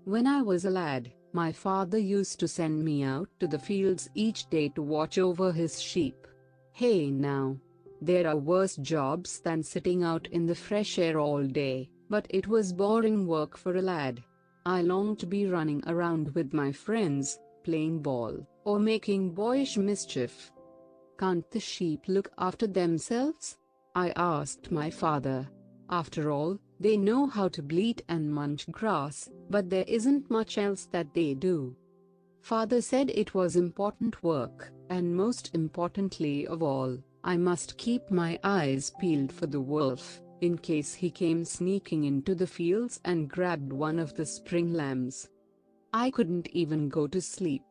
When I was a lad, my father used to send me out to the fields each day to watch over his sheep. Hey now, there are worse jobs than sitting out in the fresh air all day, but it was boring work for a lad. I longed to be running around with my friends, playing ball, or making boyish mischief. Can't the sheep look after themselves? I asked my father. After all, they know how to bleat and munch grass, but there isn't much else that they do. Father said it was important work, and most importantly of all, I must keep my eyes peeled for the wolf, in case he came sneaking into the fields and grabbed one of the spring lambs. I couldn't even go to sleep.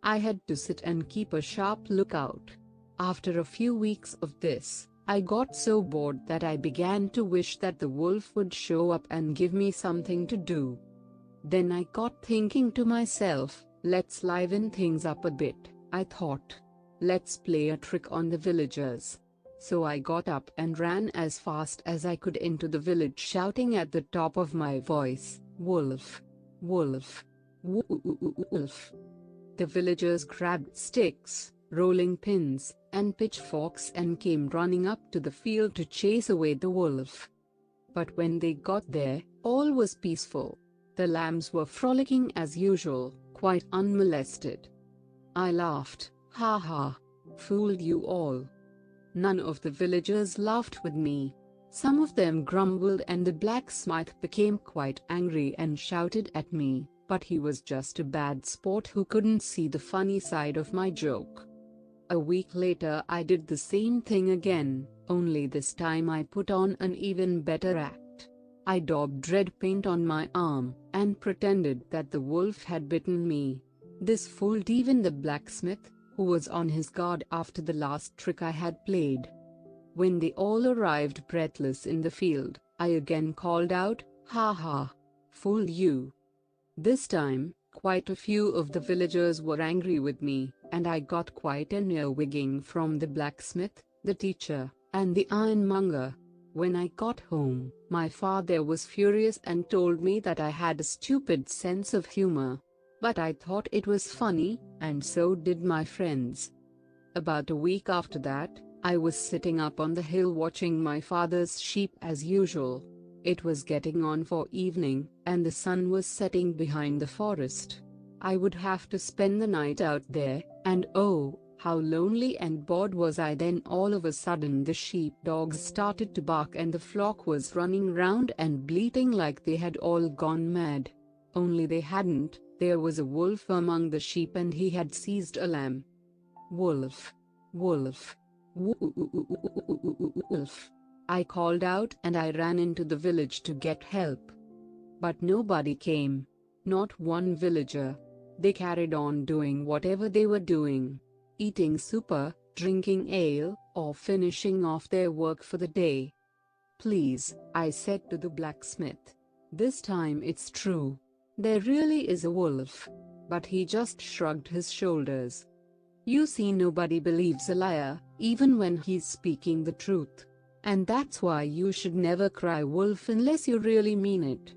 I had to sit and keep a sharp lookout. After a few weeks of this, I got so bored that I began to wish that the wolf would show up and give me something to do. Then I got thinking to myself, let's liven things up a bit, I thought. Let's play a trick on the villagers. So I got up and ran as fast as I could into the village, shouting at the top of my voice, "Wolf! Wolf! Wolf!" The villagers grabbed sticks, rolling pins, and pitchforks and came running up to the field to chase away the wolf. But when they got there, all was peaceful. The lambs were frolicking as usual, quite unmolested. I laughed. Ha ha! Fooled you all. None of the villagers laughed with me. Some of them grumbled, and the blacksmith became quite angry and shouted at me, but he was just a bad sport who couldn't see the funny side of my joke. A week later I did the same thing again, only this time I put on an even better act. I daubed red paint on my arm, and pretended that the wolf had bitten me. This fooled even the blacksmith, who was on his guard after the last trick I had played. When they all arrived breathless in the field, I again called out, "Ha ha! Fooled you!" This time, quite a few of the villagers were angry with me, and I got quite an earwigging from the blacksmith, the teacher, and the ironmonger. When I got home, my father was furious and told me that I had a stupid sense of humor. But I thought it was funny, and so did my friends. About a week after that, I was sitting up on the hill watching my father's sheep as usual. It was getting on for evening, and the sun was setting behind the forest. I would have to spend the night out there, and oh, how lonely and bored was I then. All of a sudden the sheepdogs started to bark, and the flock was running round and bleating like they had all gone mad. Only they hadn't. There was a wolf among the sheep, and he had seized a lamb. "Wolf! Wolf! Wolf!" I called out, and I ran into the village to get help. But nobody came. Not one villager. They carried on doing whatever they were doing. Eating supper, drinking ale, or finishing off their work for the day. "Please," I said to the blacksmith. "This time it's true. There really is a wolf." But he just shrugged his shoulders. "You see, nobody believes a liar, even when he's speaking the truth. And that's why you should never cry wolf unless you really mean it."